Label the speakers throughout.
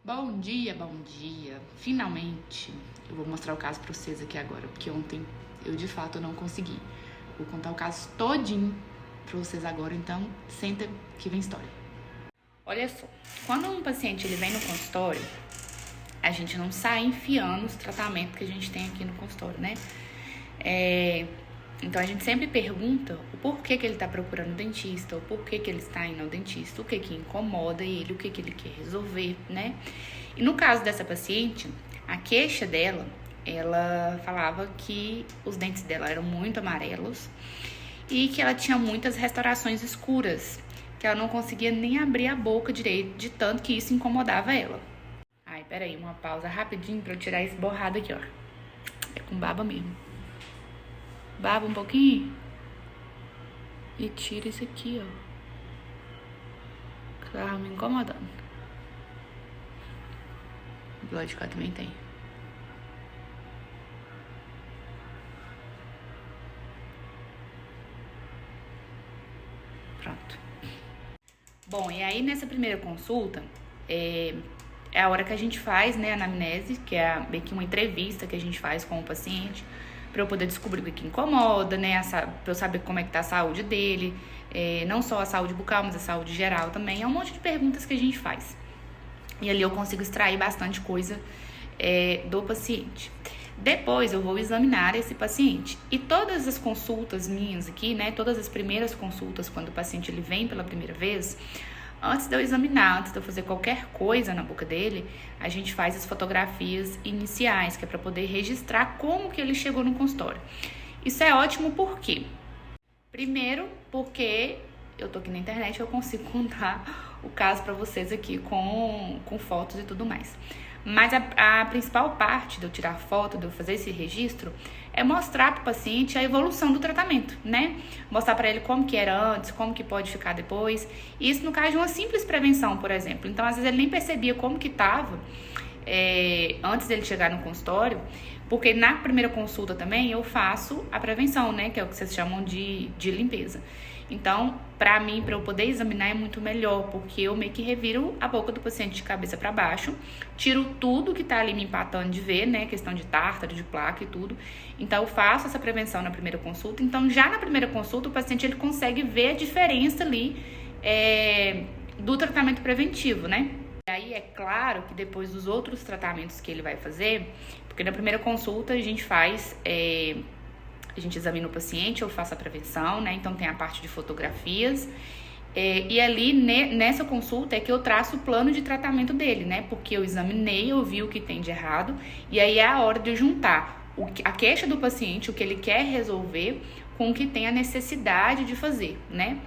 Speaker 1: Bom dia, bom dia. Finalmente eu vou mostrar o caso pra vocês aqui agora, porque ontem eu de fato não consegui. Vou contar o caso todinho pra vocês agora, então senta que vem história. Olha só, quando um paciente ele vem no consultório, a gente não sai enfiando os tratamentos que a gente tem aqui no consultório, né? Então a gente sempre pergunta o porquê que ele tá procurando dentista, o porquê que ele está indo ao dentista, o que que incomoda ele, o que que ele quer resolver, né? E no caso dessa paciente, a queixa dela, ela falava que os dentes dela eram muito amarelos e que ela tinha muitas restaurações escuras, que ela não conseguia nem abrir a boca direito, de tanto que isso incomodava ela. Ai, peraí, uma pausa rapidinho pra eu tirar esse borrado aqui, ó. É com baba mesmo. Baba um pouquinho e tira isso aqui, ó, que tava me incomodando. Do lado de cá também tem. Pronto. Bom, e aí nessa primeira consulta, é a hora que a gente faz, né, a anamnese, que é meio que uma entrevista que a gente faz com o paciente, pra eu poder descobrir o que incomoda, né, pra eu saber como é que tá a saúde dele, não só a saúde bucal, mas a saúde geral também. É um monte de perguntas que a gente faz. E ali eu consigo extrair bastante coisa do paciente. Depois eu vou examinar esse paciente. E todas as consultas minhas aqui, né, todas as primeiras consultas, quando o paciente ele vem pela primeira vez, antes de eu examinar, antes de eu fazer qualquer coisa na boca dele, a gente faz as fotografias iniciais, que é para poder registrar como que ele chegou no consultório. Isso é ótimo por quê? Primeiro, porque eu tô aqui na internet, eu consigo contar o caso para vocês aqui com fotos e tudo mais. Mas a principal parte de eu tirar foto, de eu fazer esse registro, é mostrar para o paciente a evolução do tratamento, né? Mostrar para ele como que era antes, como que pode ficar depois. Isso no caso de uma simples prevenção, por exemplo. Então, às vezes ele nem percebia como que estava antes dele chegar no consultório, porque na primeira consulta também eu faço a prevenção, né? Que é o que vocês chamam de limpeza. Então, pra mim, pra eu poder examinar é muito melhor, porque eu meio que reviro a boca do paciente de cabeça pra baixo, tiro tudo que tá ali me empatando de ver, né, questão de tártaro, de placa e tudo. Então, eu faço essa prevenção na primeira consulta. Então, já na primeira consulta, o paciente ele consegue ver a diferença ali do tratamento preventivo, né? E aí, é claro que depois dos outros tratamentos que ele vai fazer, porque na primeira consulta a gente faz... A gente examina o paciente, eu faço a prevenção, né? Então tem a parte de fotografias. E ali, nessa consulta, é que eu traço o plano de tratamento dele, né? Porque eu examinei, eu vi o que tem de errado. E aí é a hora de juntar a queixa do paciente, o que ele quer resolver, com o que tem a necessidade de fazer, né?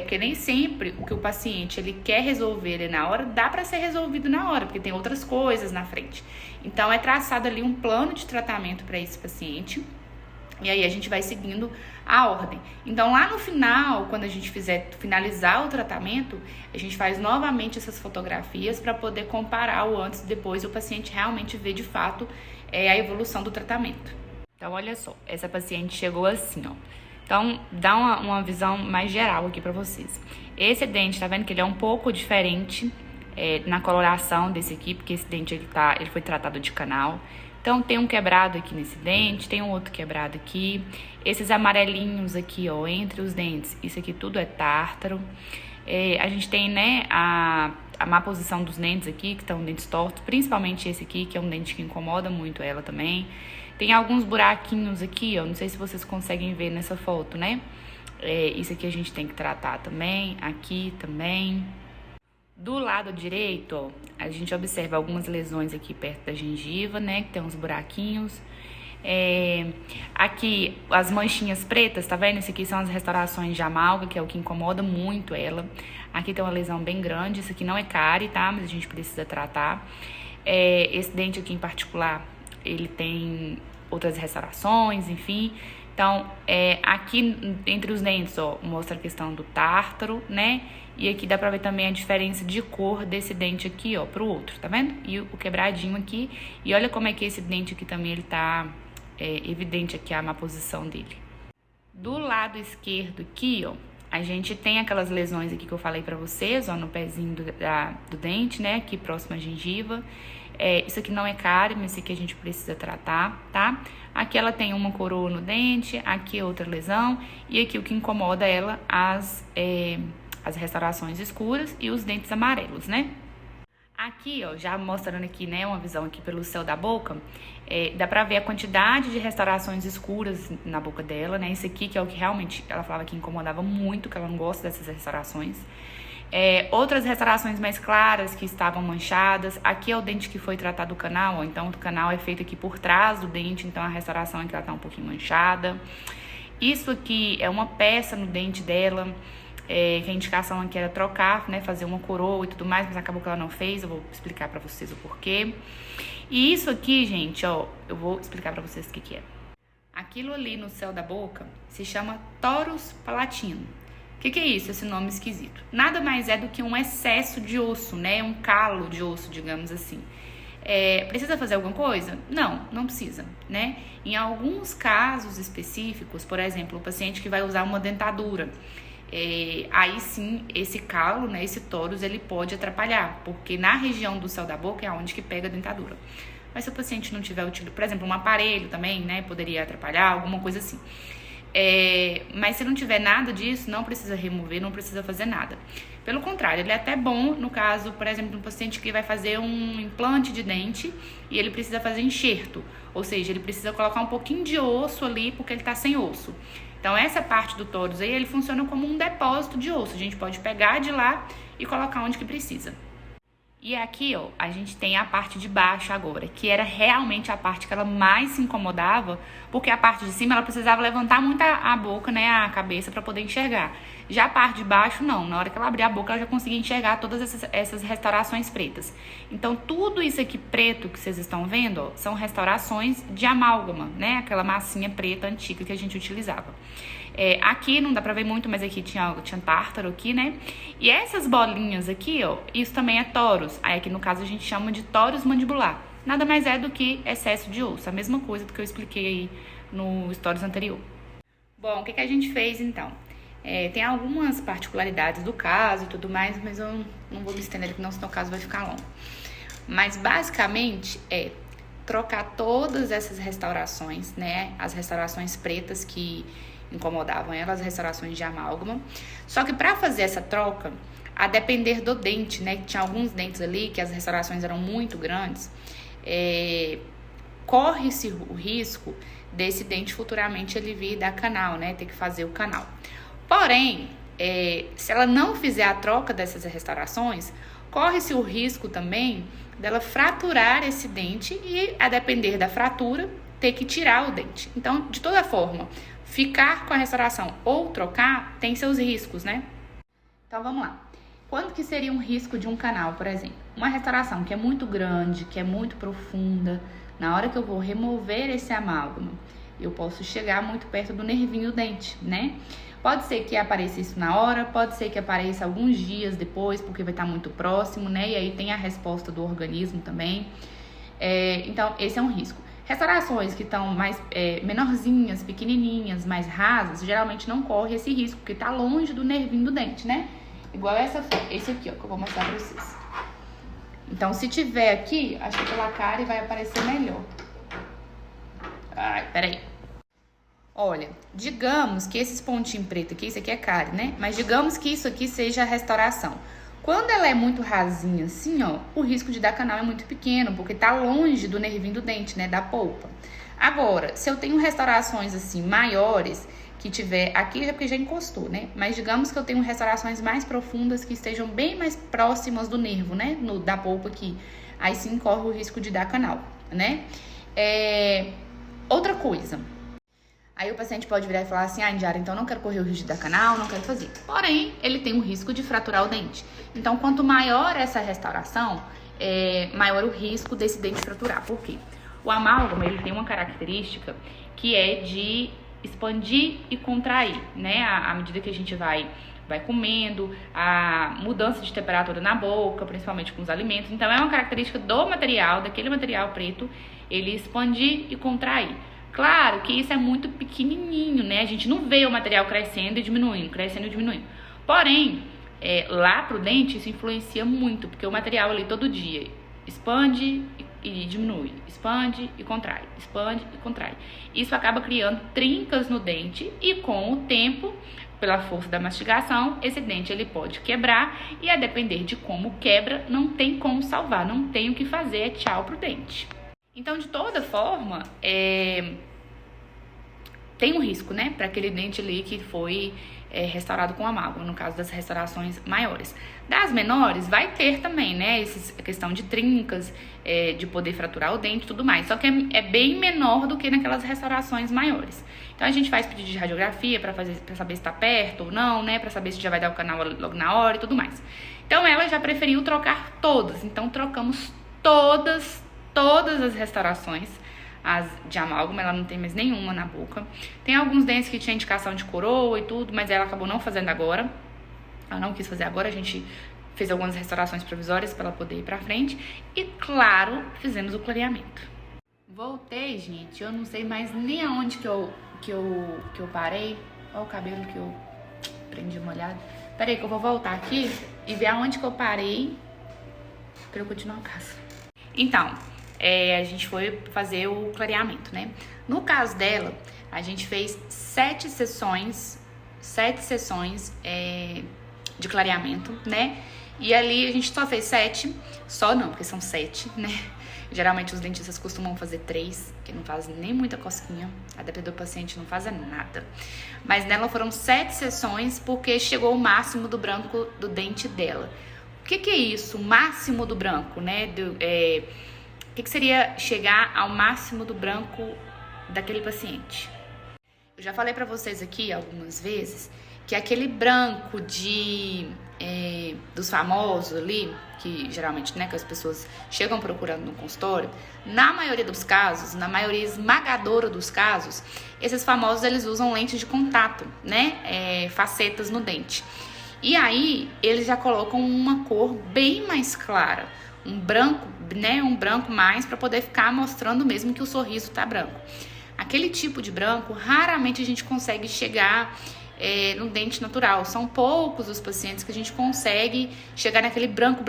Speaker 1: Porque nem sempre o que o paciente ele quer resolver na hora, dá para ser resolvido na hora, porque tem outras coisas na frente. Então é traçado ali um plano de tratamento para esse paciente. E aí a gente vai seguindo a ordem. Então lá no final, quando a gente finalizar o tratamento, a gente faz novamente essas fotografias para poder comparar o antes e depois, o paciente realmente ver de fato a evolução do tratamento. Então olha só, essa paciente chegou assim, ó. Então dá uma visão mais geral aqui para vocês. Esse dente, tá vendo que ele é um pouco diferente na coloração desse aqui, porque esse dente ele foi tratado de canal. Então, tem um quebrado aqui nesse dente, tem um outro quebrado aqui. Esses amarelinhos aqui, ó, entre os dentes, isso aqui tudo é tártaro. A gente tem, né, a má posição dos dentes aqui, que estão dentes tortos, principalmente esse aqui, que é um dente que incomoda muito ela também. Tem alguns buraquinhos aqui, ó, não sei se vocês conseguem ver nessa foto, né? Isso aqui a gente tem que tratar também, aqui também. Do lado direito, ó, a gente observa algumas lesões aqui perto da gengiva, né? Que tem uns buraquinhos. Aqui, as manchinhas pretas, tá vendo? Isso aqui são as restaurações de amalga, que é o que incomoda muito ela. Aqui tem uma lesão bem grande. Isso aqui não é cárie, tá? Mas a gente precisa tratar. Esse dente aqui em particular, ele tem outras restaurações, enfim. Então, aqui entre os dentes, ó, mostra a questão do tártaro, né? E aqui dá pra ver também a diferença de cor desse dente aqui, ó, pro outro, tá vendo? E o quebradinho aqui. E olha como é que esse dente aqui também, ele tá evidente aqui a má posição dele. Do lado esquerdo aqui, ó, a gente tem aquelas lesões aqui que eu falei pra vocês, ó, no pezinho do dente, né, aqui próximo à gengiva. Isso aqui não é cárie, mas isso aqui a gente precisa tratar, tá? Aqui ela tem uma coroa no dente, aqui outra lesão, e aqui o que incomoda ela, as restaurações escuras e os dentes amarelos, né? Aqui, ó, já mostrando aqui, né, uma visão aqui pelo céu da boca, dá pra ver a quantidade de restaurações escuras na boca dela, né? Isso aqui que é o que realmente ela falava que incomodava muito, que ela não gosta dessas restaurações. Outras restaurações mais claras que estavam manchadas. Aqui é o dente que foi tratado do canal, ó, então o canal é feito aqui por trás do dente, então a restauração aqui ela tá um pouquinho manchada. Isso aqui é uma peça no dente dela, que a indicação aqui era trocar, né, fazer uma coroa e tudo mais, mas acabou que ela não fez, eu vou explicar pra vocês o porquê. E isso aqui, gente, ó, eu vou explicar pra vocês o que é. Aquilo ali no céu da boca se chama torus palatino. O que é isso, esse nome esquisito? Nada mais é do que um excesso de osso, né, um calo de osso, digamos assim. Precisa fazer alguma coisa? Não, não precisa, né? Em alguns casos específicos, por exemplo, o paciente que vai usar uma dentadura, aí sim, esse calo, né, esse torus, ele pode atrapalhar, porque na região do céu da boca é onde que pega a dentadura. Mas se o paciente não tiver utilizado, por exemplo, um aparelho também, né, poderia atrapalhar, alguma coisa assim. Mas se não tiver nada disso, não precisa remover, não precisa fazer nada. Pelo contrário, ele é até bom no caso, por exemplo, de um paciente que vai fazer um implante de dente e ele precisa fazer enxerto, ou seja, ele precisa colocar um pouquinho de osso ali porque ele tá sem osso. Então essa parte do torus aí, ele funciona como um depósito de osso, a gente pode pegar de lá e colocar onde que precisa. E aqui, ó, a gente tem a parte de baixo agora, que era realmente a parte que ela mais se incomodava, porque a parte de cima ela precisava levantar muito a boca, né, a cabeça para poder enxergar. Já a parte de baixo, não. Na hora que ela abria a boca, ela já conseguia enxergar todas essas restaurações pretas. Então, tudo isso aqui preto que vocês estão vendo, ó, são restaurações de amálgama, né, aquela massinha preta antiga que a gente utilizava. Aqui não dá pra ver muito, mas aqui tinha tártaro aqui, né? E essas bolinhas aqui, ó, isso também é torus. Aí aqui no caso a gente chama de torus mandibular. Nada mais é do que excesso de osso. A mesma coisa do que eu expliquei aí no stories anterior. Bom, o que a gente fez então? Tem algumas particularidades do caso e tudo mais, mas eu não vou me estender aqui não, senão o caso vai ficar longo. Mas basicamente trocar todas essas restaurações, né? As restaurações pretas que incomodavam ela, as restaurações de amálgama. Só que para fazer essa troca, a depender do dente, né, que tinha alguns dentes ali que as restaurações eram muito grandes, corre-se o risco desse dente futuramente ele vir dar canal, né, ter que fazer o canal. Porém, se ela não fizer a troca dessas restaurações, corre-se o risco também dela fraturar esse dente e, a depender da fratura, ter que tirar o dente. Então, de toda forma, ficar com a restauração ou trocar tem seus riscos, né? Então, vamos lá. Quando que seria um risco de um canal, por exemplo? Uma restauração que é muito grande, que é muito profunda, na hora que eu vou remover esse amálgama, eu posso chegar muito perto do nervinho do dente, né? Pode ser que apareça isso na hora, pode ser que apareça alguns dias depois, porque vai estar muito próximo, né? E aí tem a resposta do organismo também. Então, esse é um risco. Restaurações que estão mais menorzinhas, pequenininhas, mais rasas, geralmente não corre esse risco, porque tá longe do nervinho do dente, né? Igual esse aqui, ó, que eu vou mostrar pra vocês. Então, se tiver aqui, acho que pela cárie vai aparecer melhor. Ai, peraí. Olha, digamos que esses pontinhos pretos aqui, isso aqui é cárie, né? Mas digamos que isso aqui seja a restauração. Quando ela é muito rasinha assim, ó, o risco de dar canal é muito pequeno, porque tá longe do nervinho do dente, né, da polpa. Agora, se eu tenho restaurações assim maiores, que tiver aqui, é porque já encostou, né? Mas digamos que eu tenho restaurações mais profundas que estejam bem mais próximas do nervo, né, da polpa aqui. Aí sim corre o risco de dar canal, né? Outra coisa. Aí o paciente pode virar e falar assim, Indiara, então não quero correr o risco de dar canal, não quero fazer. Porém, ele tem o risco de fraturar o dente. Então, quanto maior essa restauração, maior o risco desse dente fraturar. Por quê? O amálgama, ele tem uma característica que é de expandir e contrair, né? À medida que a gente vai comendo, a mudança de temperatura na boca, principalmente com os alimentos. Então, é uma característica do material, daquele material preto, ele expandir e contrair. Claro que isso é muito pequenininho, né? A gente não vê o material crescendo e diminuindo, crescendo e diminuindo. Porém, lá pro dente isso influencia muito, porque o material ali todo dia expande e diminui, expande e contrai, expande e contrai. Isso acaba criando trincas no dente e com o tempo, pela força da mastigação, esse dente ele pode quebrar e a depender de como quebra, não tem como salvar, não tem o que fazer, é tchau pro dente. Então, de toda forma, tem um risco, né, para aquele dente ali que foi restaurado com amálgama, no caso das restaurações maiores. Das menores, vai ter também, né, a questão de trincas, de poder fraturar o dente e tudo mais, só que é bem menor do que naquelas restaurações maiores. Então, a gente faz pedido de radiografia para saber se tá perto ou não, né, para saber se já vai dar o canal logo na hora e tudo mais. Então, ela já preferiu trocar todas, então trocamos todas as restaurações. As de amálgama, ela não tem mais nenhuma na boca. Tem alguns dentes que tinha indicação de coroa e tudo, mas ela acabou não fazendo agora. Ela não quis fazer agora, a gente fez algumas restaurações provisórias para ela poder ir pra frente. E, claro, fizemos o clareamento. Voltei, gente, eu não sei mais nem aonde que eu parei. Olha o cabelo que eu prendi molhado. Peraí que eu vou voltar aqui e ver aonde que eu parei pra eu continuar o caso. Então, a gente foi fazer o clareamento, né? No caso dela, a gente fez 7 sessões de clareamento, né? E ali a gente só fez 7, só não, porque são 7, né? Geralmente os dentistas costumam fazer 3, que não faz nem muita cosquinha, a depender do paciente não faz nada. Mas nela foram 7 sessões, porque chegou o máximo do branco do dente dela. O que é isso? O máximo do branco, né? O que seria chegar ao máximo do branco daquele paciente? Eu já falei pra vocês aqui algumas vezes que aquele branco dos famosos ali, que geralmente, né, que as pessoas chegam procurando no consultório, na maioria dos casos, na maioria esmagadora dos casos, esses famosos eles usam lentes de contato, né, facetas no dente. E aí eles já colocam uma cor bem mais clara, um branco, né, um branco mais para poder ficar mostrando mesmo que o sorriso tá branco. Aquele tipo de branco, raramente a gente consegue chegar no dente natural. São poucos os pacientes que a gente consegue chegar naquele branco,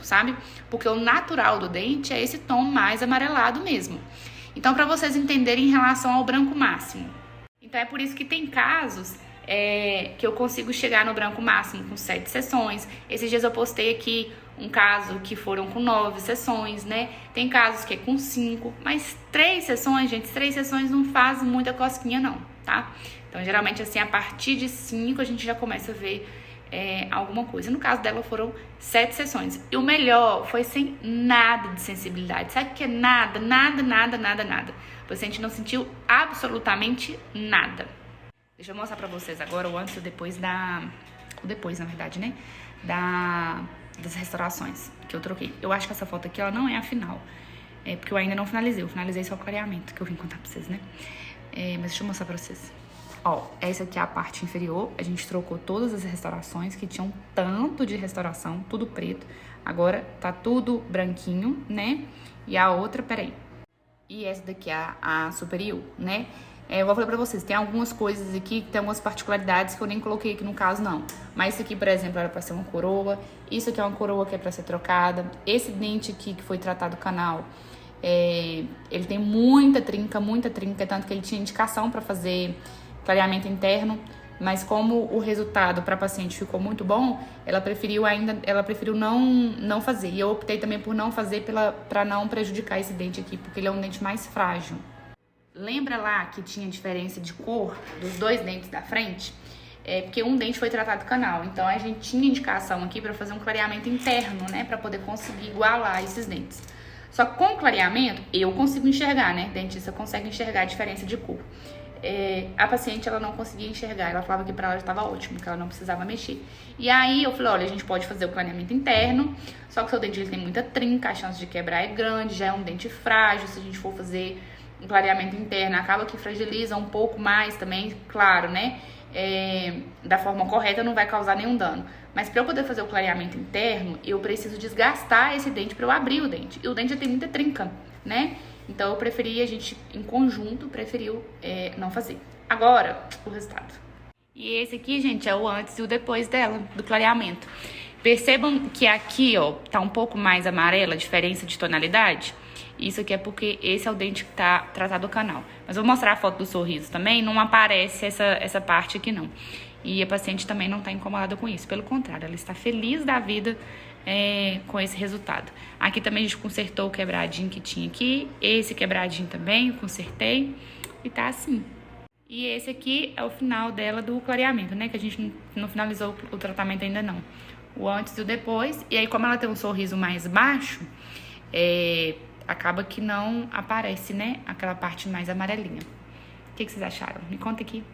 Speaker 1: sabe? Porque o natural do dente é esse tom mais amarelado mesmo. Então, para vocês entenderem em relação ao branco máximo. Então, é por isso que tem casos que eu consigo chegar no branco máximo com 7 sessões. Esses dias eu postei aqui um caso que foram com 9 sessões, né? Tem casos que é com 5, mas 3 sessões, gente, 3 sessões não faz muita cosquinha não, tá? Então, geralmente, assim, a partir de 5 a gente já começa a ver alguma coisa. No caso dela, foram 7 sessões. E o melhor foi sem nada de sensibilidade. Sabe o que é nada? Nada. O paciente não sentiu absolutamente nada. Deixa eu mostrar pra vocês agora o antes e o depois o depois, na verdade, né? Das restaurações que eu troquei. Eu acho que essa foto aqui, ela não é a final. Porque eu ainda não finalizei. Eu finalizei só o clareamento, que eu vim contar pra vocês, né? Mas deixa eu mostrar pra vocês. Ó, essa aqui é a parte inferior. A gente trocou todas as restaurações que tinham tanto de restauração, tudo preto. Agora tá tudo branquinho, né? E a outra, peraí. E essa daqui é a superior, né? Eu vou falar pra vocês, tem algumas coisas aqui, tem algumas particularidades que eu nem coloquei aqui no caso, não. Mas isso aqui, por exemplo, era pra ser uma coroa. Isso aqui é uma coroa que é pra ser trocada. Esse dente aqui que foi tratado canal, ele tem muita trinca, tanto que ele tinha indicação pra fazer clareamento interno, mas como o resultado para a paciente ficou muito bom, ela preferiu não fazer. E eu optei também por não fazer para não prejudicar esse dente aqui, porque ele é um dente mais frágil. Lembra lá que tinha diferença de cor dos 2 dentes da frente? Porque um dente foi tratado canal, então a gente tinha indicação aqui para fazer um clareamento interno, né, para poder conseguir igualar esses dentes. Só que com o clareamento, eu consigo enxergar, né, dentista consegue enxergar a diferença de cor. A paciente, ela não conseguia enxergar, ela falava que pra ela já estava ótimo, que ela não precisava mexer. E aí eu falei, olha, a gente pode fazer o clareamento interno, só que o seu dente ele tem muita trinca, a chance de quebrar é grande, já é um dente frágil, se a gente for fazer um clareamento interno, acaba que fragiliza um pouco mais também, claro, né? Da forma correta não vai causar nenhum dano. Mas para eu poder fazer o clareamento interno, eu preciso desgastar esse dente para eu abrir o dente. E o dente já tem muita trinca, né? Então eu preferi, a gente em conjunto preferiu não fazer. Agora, o resultado. E esse aqui, gente, é o antes e o depois dela, do clareamento. Percebam que aqui, ó, tá um pouco mais amarela, a diferença de tonalidade. Isso aqui é porque esse é o dente que tá tratado o canal. Mas eu vou mostrar a foto do sorriso também, não aparece essa parte aqui não. E a paciente também não tá incomodada com isso, pelo contrário, ela está feliz da vida com esse resultado. Aqui também a gente consertou o quebradinho que tinha aqui, esse quebradinho também eu consertei e tá assim. E esse aqui é o final dela do clareamento, né, que a gente não finalizou o tratamento ainda não. O antes e o depois, e aí como ela tem um sorriso mais baixo, acaba que não aparece, né, aquela parte mais amarelinha. O que vocês acharam? Me conta aqui.